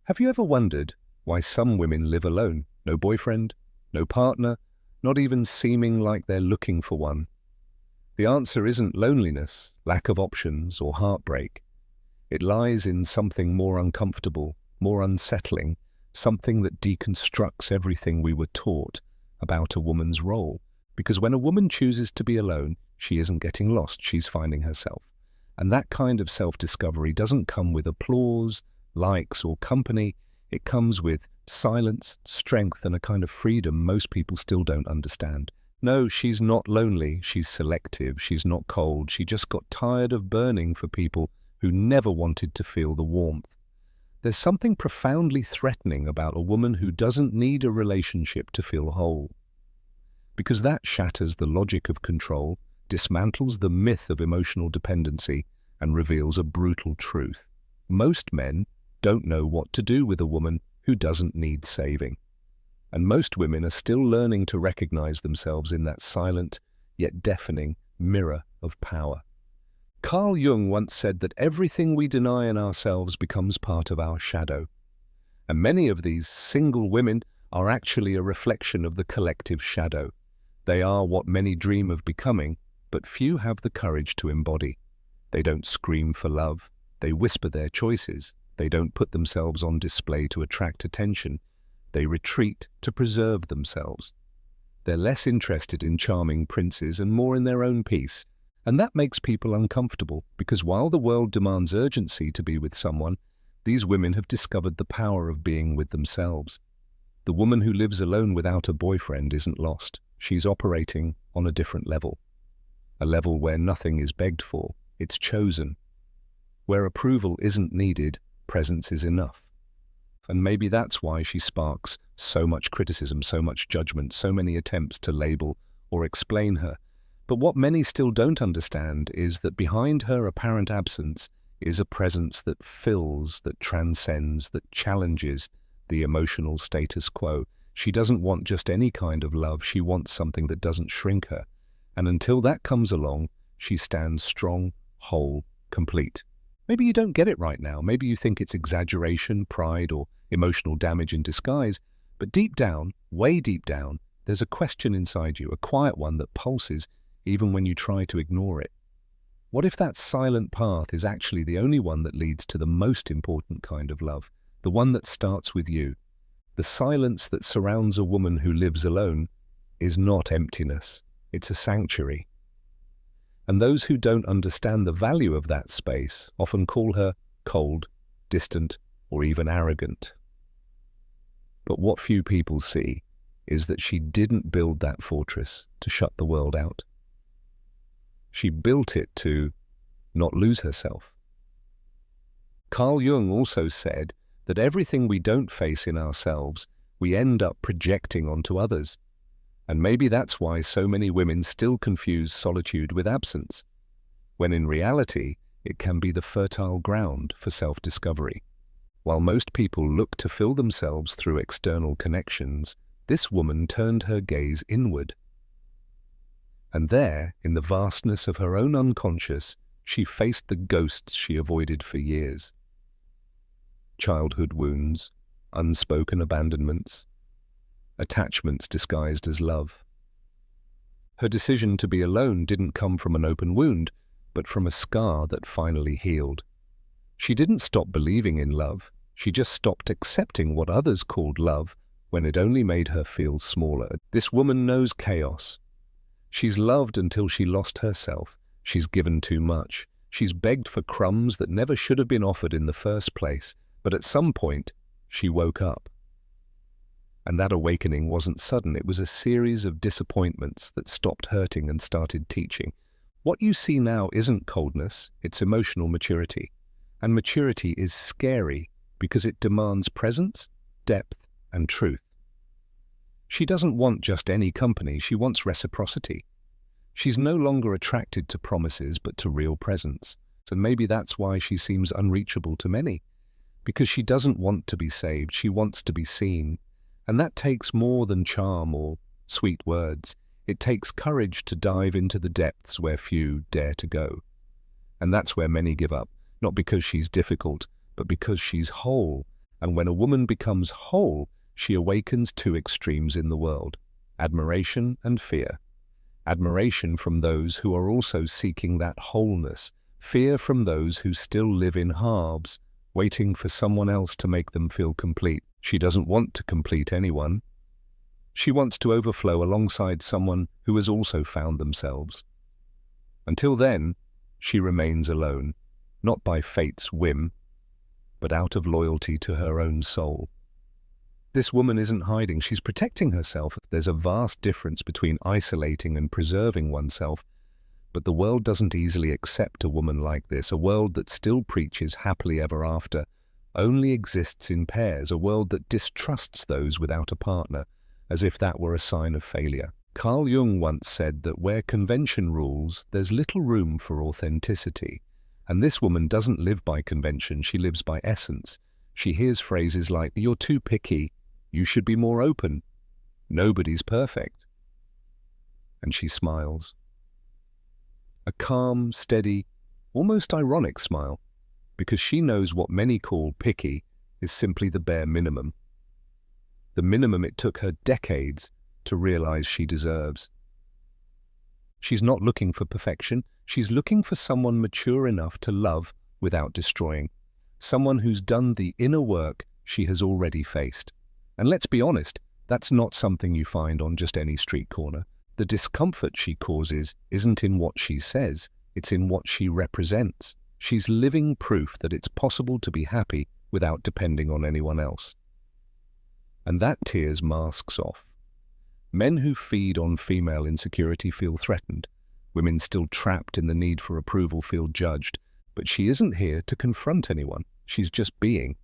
Have you ever wondered why some women live alone? No boyfriend, no partner, not even seeming like they're looking for one. The answer isn't loneliness, lack of options, or heartbreak. It lies in something more uncomfortable, more unsettling, something that deconstructs everything we were taught about a woman's role. Because when a woman chooses to be alone, she isn't getting lost, she's finding herself. And that kind of self-discovery doesn't come with applause, likes, or company. It comes with silence, strength, and a kind of freedom most people still don't understand. No, she's not lonely, she's selective, she's not cold, she just got tired of burning for people who never wanted to feel the warmth. There's something profoundly threatening about a woman who doesn't need a relationship to feel whole. Because that shatters the logic of control, dismantles the myth of emotional dependency, and reveals a brutal truth. Most men don't know what to do with a woman who doesn't need saving. And most women are still learning to recognize themselves in that silent, yet deafening, mirror of power. Carl Jung once said that everything we deny in ourselves becomes part of our shadow. And many of these single women are actually a reflection of the collective shadow. They are what many dream of becoming, but few have the courage to embody. They don't scream for love. They whisper their choices. They don't put themselves on display to attract attention. They retreat to preserve themselves. They're less interested in charming princes and more in their own peace. And that makes people uncomfortable, because while the world demands urgency to be with someone, these women have discovered the power of being with themselves. The woman who lives alone without a boyfriend isn't lost. She's operating on a different level. A level where nothing is begged for, it's chosen. Where approval isn't needed, presence is enough. And maybe that's why she sparks so much criticism, so much judgment, so many attempts to label or explain her. But what many still don't understand is that behind her apparent absence is a presence that fills, that transcends, that challenges the emotional status quo. She doesn't want just any kind of love, she wants something that doesn't shrink her. And until that comes along, she stands strong, whole, complete. Maybe you don't get it right now. Maybe you think it's exaggeration, pride, or emotional damage in disguise. But deep down, way deep down, there's a question inside you, a quiet one that pulses even when you try to ignore it. What if that silent path is actually the only one that leads to the most important kind of love, the one that starts with you? The silence that surrounds a woman who lives alone is not emptiness, it's a sanctuary. And those who don't understand the value of that space often call her cold, distant, or even arrogant. But what few people see is that she didn't build that fortress to shut the world out. She built it to not lose herself. Carl Jung also said that everything we don't face in ourselves, we end up projecting onto others. And maybe that's why so many women still confuse solitude with absence, when in reality, it can be the fertile ground for self-discovery. While most people look to fill themselves through external connections, this woman turned her gaze inward. And there, in the vastness of her own unconscious, she faced the ghosts she avoided for years. Childhood wounds, unspoken abandonments, attachments disguised as love. Her decision to be alone didn't come from an open wound, but from a scar that finally healed. She didn't stop believing in love, she just stopped accepting what others called love when it only made her feel smaller. This woman knows chaos. She's loved until she lost herself. She's given too much. She's begged for crumbs that never should have been offered in the first place. But at some point, she woke up. And that awakening wasn't sudden. It was a series of disappointments that stopped hurting and started teaching. What you see now isn't coldness, it's emotional maturity. And maturity is scary because it demands presence, depth, and truth. She doesn't want just any company, she wants reciprocity. She's no longer attracted to promises but to real presence. And maybe that's why she seems unreachable to many. Because she doesn't want to be saved, she wants to be seen. And that takes more than charm or sweet words. It takes courage to dive into the depths where few dare to go. And that's where many give up, not because she's difficult, but because she's whole. And when a woman becomes whole, she awakens two extremes in the world: admiration and fear. Admiration from those who are also seeking that wholeness, fear from those who still live in halves, waiting for someone else to make them feel complete. She doesn't want to complete anyone. She wants to overflow alongside someone who has also found themselves. Until then, she remains alone, not by fate's whim, but out of loyalty to her own soul. This woman isn't hiding, she's protecting herself. There's a vast difference between isolating and preserving oneself, but the world doesn't easily accept a woman like this. A world that still preaches happily ever after, only exists in pairs, a world that distrusts those without a partner, as if that were a sign of failure. Carl Jung once said that where convention rules, there's little room for authenticity. And this woman doesn't live by convention, she lives by essence. She hears phrases like, "You're too picky," "You should be more open," "Nobody's perfect." And she smiles. A calm, steady, almost ironic smile, because she knows what many call picky is simply the bare minimum. The minimum it took her decades to realize she deserves. She's not looking for perfection, she's looking for someone mature enough to love without destroying. Someone who's done the inner work she has already faced. And let's be honest, that's not something you find on just any street corner. The discomfort she causes isn't in what she says, it's in what she represents. She's living proof that it's possible to be happy without depending on anyone else. And that tears masks off. Men who feed on female insecurity feel threatened. Women still trapped in the need for approval feel judged. But she isn't here to confront anyone. She's just being.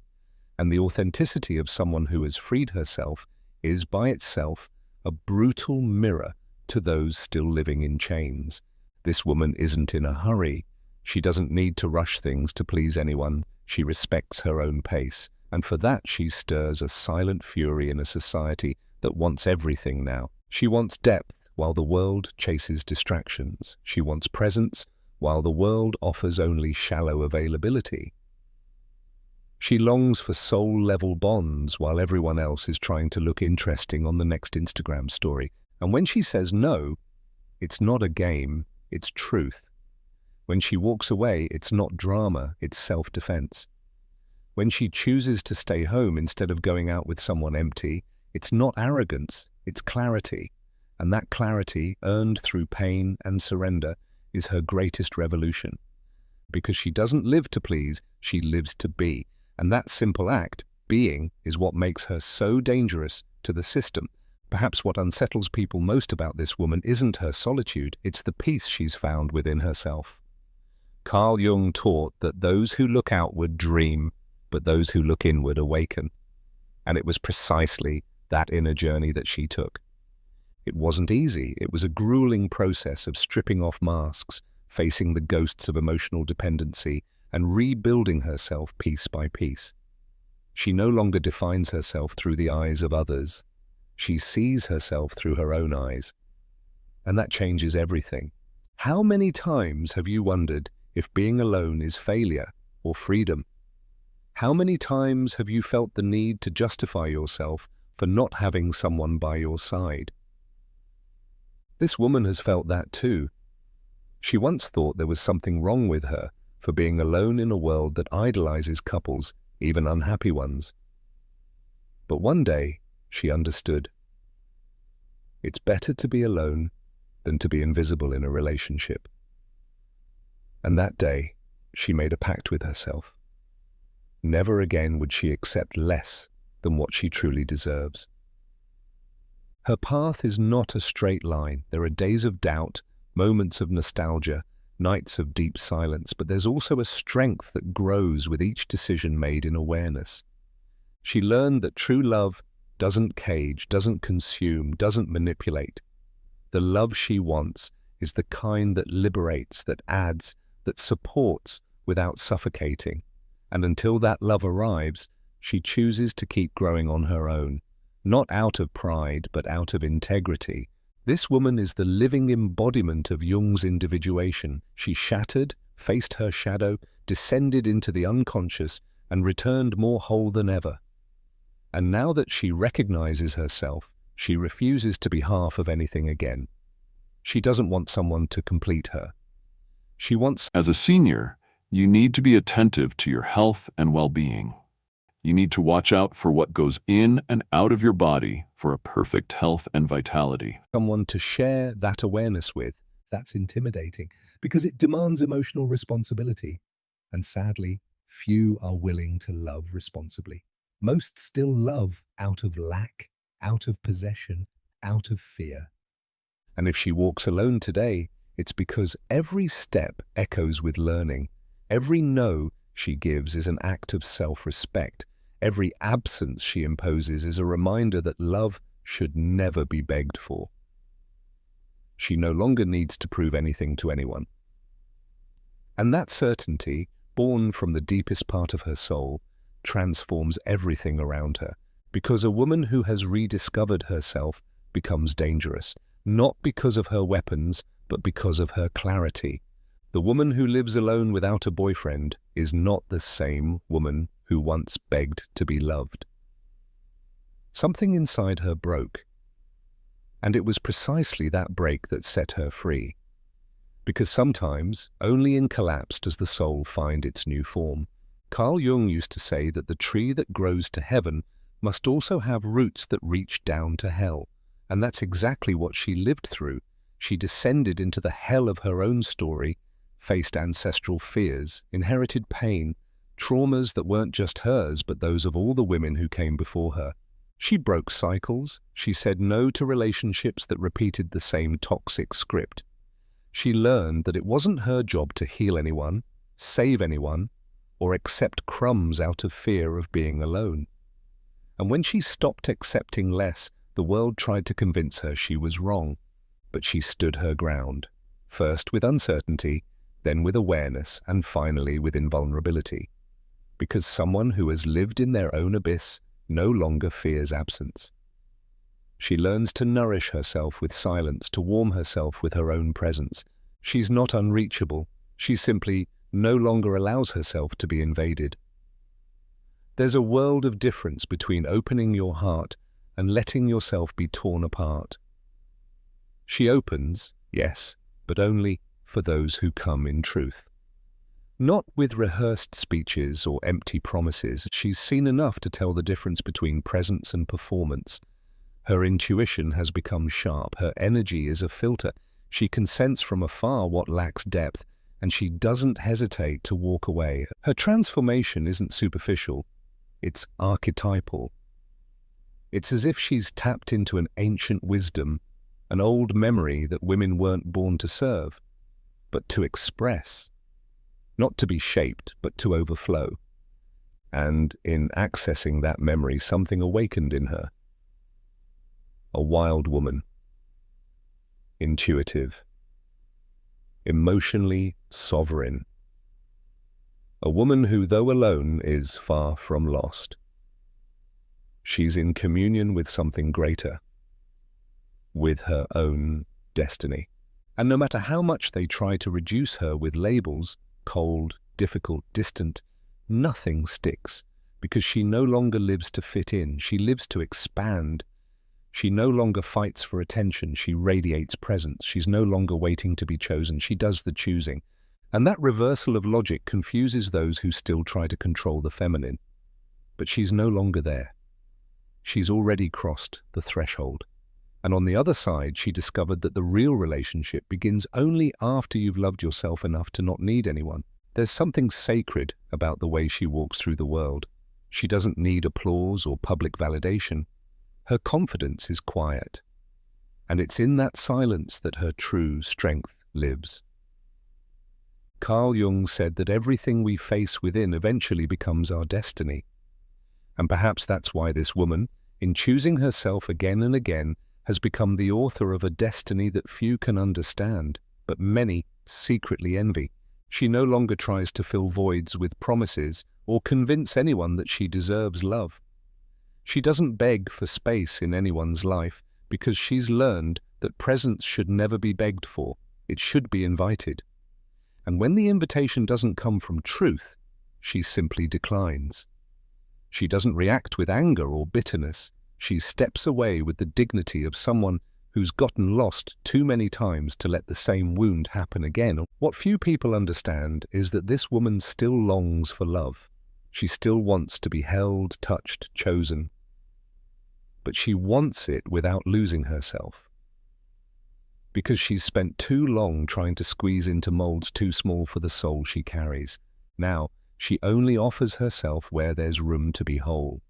And the authenticity of someone who has freed herself is by itself a brutal mirror to those still living in chains. This woman isn't in a hurry. She doesn't need to rush things to please anyone. She respects her own pace. And for that she stirs a silent fury in a society that wants everything now. She wants depth while the world chases distractions. She wants presence while the world offers only shallow availability. She longs for soul-level bonds while everyone else is trying to look interesting on the next Instagram story. And when she says no, it's not a game, it's truth. When she walks away, it's not drama, it's self-defense. When she chooses to stay home instead of going out with someone empty, it's not arrogance, it's clarity. And that clarity, earned through pain and surrender, is her greatest revolution. Because she doesn't live to please, she lives to be. And that simple act, being, is what makes her so dangerous to the system. Perhaps what unsettles people most about this woman isn't her solitude, it's the peace she's found within herself. Carl Jung taught that those who look outward dream, but those who look inward awaken. And it was precisely that inner journey that she took. It wasn't easy. It was a grueling process of stripping off masks, facing the ghosts of emotional dependency, and rebuilding herself piece by piece. She no longer defines herself through the eyes of others. She sees herself through her own eyes. And that changes everything. How many times have you wondered if being alone is failure or freedom? How many times have you felt the need to justify yourself for not having someone by your side? This woman has felt that too. She once thought there was something wrong with her for being alone in a world that idolizes couples, even unhappy ones. But one day, she understood. It's better to be alone than to be invisible in a relationship. And that day, she made a pact with herself. Never again would she accept less than what she truly deserves. Her path is not a straight line. There are days of doubt, moments of nostalgia, nights of deep silence, but there's also a strength that grows with each decision made in awareness. She learned that true love doesn't cage, doesn't consume, doesn't manipulate. The love she wants is the kind that liberates, that adds, that supports without suffocating. And until that love arrives, she chooses to keep growing on her own, not out of pride, but out of integrity. This woman is the living embodiment of Jung's individuation. She shattered, faced her shadow, descended into the unconscious, and returned more whole than ever. And now that she recognizes herself, she refuses to be half of anything again. She doesn't want someone to complete her. She wants... As a senior, you need to be attentive to your health and well-being. You need to watch out for what goes in and out of your body for a perfect health and vitality. Someone to share that awareness with. That's intimidating because it demands emotional responsibility. And sadly, few are willing to love responsibly. Most still love out of lack, out of possession, out of fear. And if she walks alone today, it's because every step echoes with learning. Every no she gives is an act of self-respect. Every absence she imposes is a reminder that love should never be begged for. She no longer needs to prove anything to anyone. And that certainty, born from the deepest part of her soul, transforms everything around her, because a woman who has rediscovered herself becomes dangerous, not because of her weapons, but because of her clarity. The woman who lives alone without a boyfriend is not the same woman who once begged to be loved. Something inside her broke, and it was precisely that break that set her free. Because sometimes, only in collapse does the soul find its new form. Carl Jung used to say that the tree that grows to heaven must also have roots that reach down to hell. And that's exactly what she lived through. She descended into the hell of her own story, faced ancestral fears, inherited pain, traumas that weren't just hers, but those of all the women who came before her. She broke cycles. She said no to relationships that repeated the same toxic script. She learned that it wasn't her job to heal anyone, save anyone, or accept crumbs out of fear of being alone. And when she stopped accepting less, the world tried to convince her she was wrong. But she stood her ground, first with uncertainty, then with awareness, and finally with invulnerability. Because someone who has lived in their own abyss no longer fears absence. She learns to nourish herself with silence, to warm herself with her own presence. She's not unreachable. She simply no longer allows herself to be invaded. There's a world of difference between opening your heart and letting yourself be torn apart. She opens, yes, but only for those who come in truth. Not with rehearsed speeches or empty promises. She's seen enough to tell the difference between presence and performance. Her intuition has become sharp. Her energy is a filter. She can sense from afar what lacks depth, and she doesn't hesitate to walk away. Her transformation isn't superficial. It's archetypal. It's as if she's tapped into an ancient wisdom, an old memory that women weren't born to serve, but to express. Not to be shaped, but to overflow. And in accessing that memory, something awakened in her. A wild woman. Intuitive. Emotionally sovereign. A woman who, though alone, is far from lost. She's in communion with something greater, with her own destiny. And no matter how much they try to reduce her with labels, cold, difficult, distant, nothing sticks, because she no longer lives to fit in. She lives to expand. She no longer fights for attention. She radiates presence. She's no longer waiting to be chosen. She does the choosing. And that reversal of logic confuses those who still try to control the feminine. But she's no longer there. She's already crossed the threshold. And on the other side, she discovered that the real relationship begins only after you've loved yourself enough to not need anyone. There's something sacred about the way she walks through the world. She doesn't need applause or public validation. Her confidence is quiet. And it's in that silence that her true strength lives. Carl Jung said that everything we face within eventually becomes our destiny. And perhaps that's why this woman, in choosing herself again and again, has become the author of a destiny that few can understand, but many secretly envy. She no longer tries to fill voids with promises or convince anyone that she deserves love. She doesn't beg for space in anyone's life because she's learned that presence should never be begged for. It should be invited. And when the invitation doesn't come from truth, she simply declines. She doesn't react with anger or bitterness. She steps away with the dignity of someone who's gotten lost too many times to let the same wound happen again. What few people understand is that this woman still longs for love. She still wants to be held, touched, chosen. But she wants it without losing herself. Because she's spent too long trying to squeeze into molds too small for the soul she carries. Now, she only offers herself where there's room to be whole.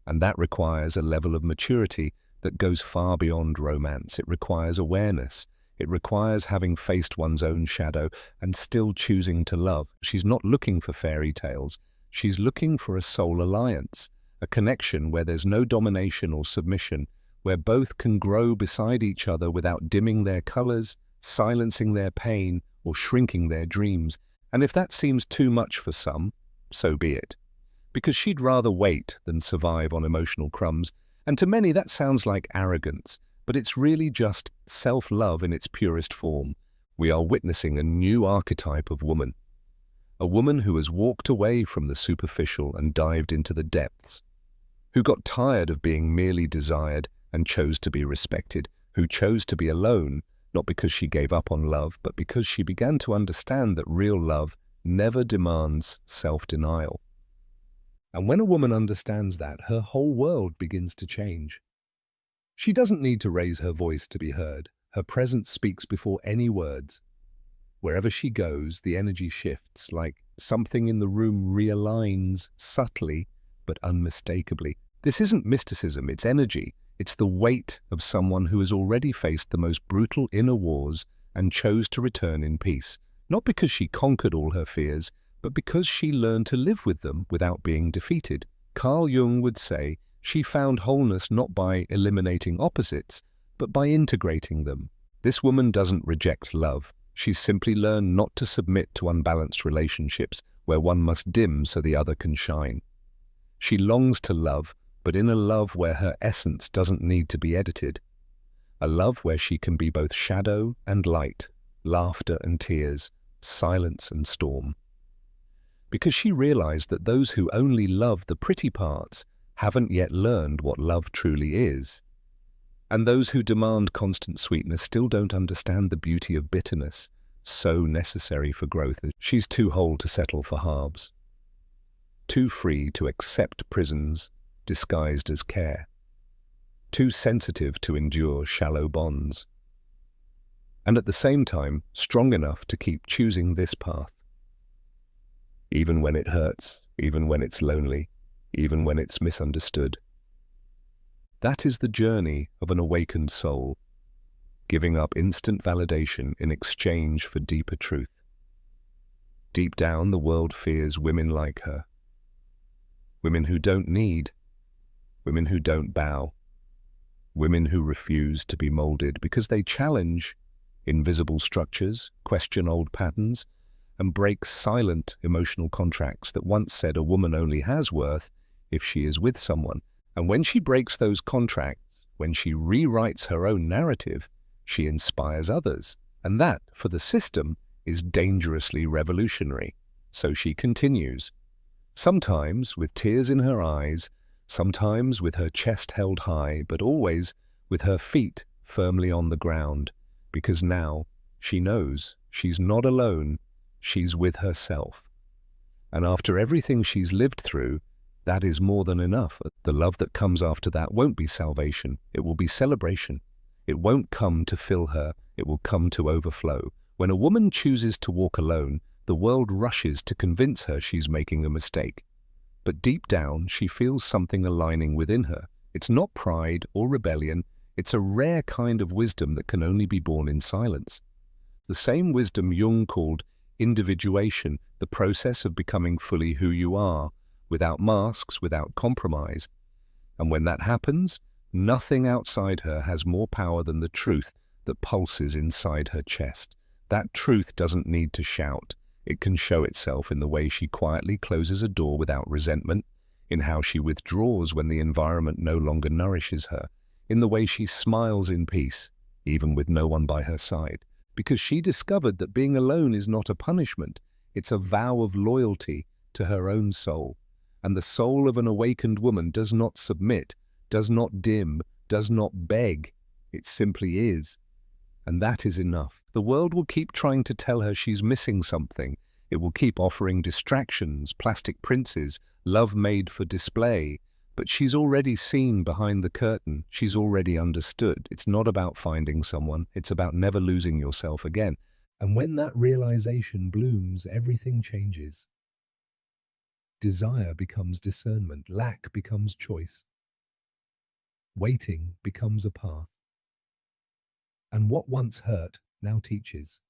And that requires a level of maturity that goes far beyond romance. It requires awareness. It requires having faced one's own shadow and still choosing to love. She's not looking for fairy tales. She's looking for a soul alliance, a connection where there's no domination or submission, where both can grow beside each other without dimming their colors, silencing their pain, or shrinking their dreams. And if that seems too much for some, so be it. Because she'd rather wait than survive on emotional crumbs. And to many that sounds like arrogance, but it's really just self-love in its purest form. We are witnessing a new archetype of woman. A woman who has walked away from the superficial and dived into the depths. Who got tired of being merely desired and chose to be respected. Who chose to be alone, not because she gave up on love, but because she began to understand that real love never demands self-denial. And when a woman understands that, her whole world begins to change. She doesn't need to raise her voice to be heard. Her presence speaks before any words. Wherever she goes, the energy shifts, like something in the room realigns subtly but unmistakably. This isn't mysticism, it's energy. It's the weight of someone who has already faced the most brutal inner wars and chose to return in peace. Not because she conquered all her fears, but because she learned to live with them without being defeated. Carl Jung would say she found wholeness not by eliminating opposites, but by integrating them. This woman doesn't reject love. She's simply learned not to submit to unbalanced relationships where one must dim so the other can shine. She longs to love, but in a love where her essence doesn't need to be edited. A love where she can be both shadow and light, laughter and tears, silence and storm. Because she realized that those who only love the pretty parts haven't yet learned what love truly is. And those who demand constant sweetness still don't understand the beauty of bitterness, so necessary for growth. She's too whole to settle for halves, too free to accept prisons disguised as care, too sensitive to endure shallow bonds, and at the same time strong enough to keep choosing this path. Even when it hurts, even when it's lonely, even when it's misunderstood. That is the journey of an awakened soul, giving up instant validation in exchange for deeper truth. Deep down, the world fears women like her. Women who don't need, women who don't bow, women who refuse to be molded because they challenge invisible structures, question old patterns, and break silent emotional contracts that once said a woman only has worth if she is with someone. And when she breaks those contracts, when she rewrites her own narrative, she inspires others. And that, for the system, is dangerously revolutionary. So she continues, sometimes with tears in her eyes, sometimes with her chest held high, but always with her feet firmly on the ground, because now she knows she's not alone. She's with herself. And after everything she's lived through, that is more than enough. The love that comes after that won't be salvation. It will be celebration. It won't come to fill her. It will come to overflow. When a woman chooses to walk alone, the world rushes to convince her she's making a mistake. But deep down, she feels something aligning within her. It's not pride or rebellion. It's a rare kind of wisdom that can only be born in silence. The same wisdom Jung called individuation, the process of becoming fully who you are, without masks, without compromise. And when that happens, nothing outside her has more power than the truth that pulses inside her chest. That truth doesn't need to shout. It can show itself in the way she quietly closes a door without resentment, in how she withdraws when the environment no longer nourishes her, in the way she smiles in peace, even with no one by her side. Because she discovered that being alone is not a punishment, it's a vow of loyalty to her own soul. And the soul of an awakened woman does not submit, does not dim, does not beg. It simply is. And that is enough. The world will keep trying to tell her she's missing something. It will keep offering distractions, plastic princes, love made for display. But she's already seen behind the curtain. She's already understood. It's not about finding someone. It's about never losing yourself again. And when that realization blooms, everything changes. Desire becomes discernment. Lack becomes choice. Waiting becomes a path. And what once hurt now teaches.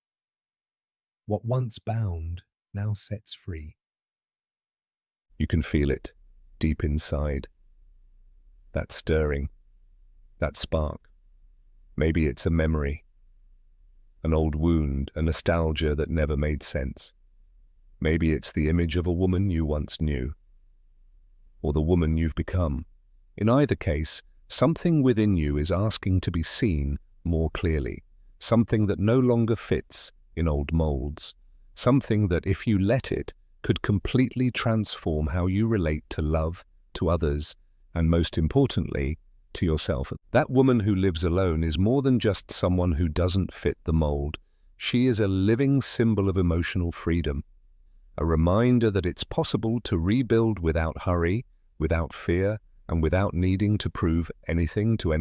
What once bound now sets free. You can feel it deep inside. That stirring, that spark. Maybe it's a memory, an old wound, a nostalgia that never made sense. Maybe it's the image of a woman you once knew, or the woman you've become. In either case, something within you is asking to be seen more clearly, something that no longer fits in old molds, something that, if you let it, could completely transform how you relate to love, to others, and most importantly, to yourself. That woman who lives alone is more than just someone who doesn't fit the mold. She is a living symbol of emotional freedom, a reminder that it's possible to rebuild without hurry, without fear, and without needing to prove anything to anyone.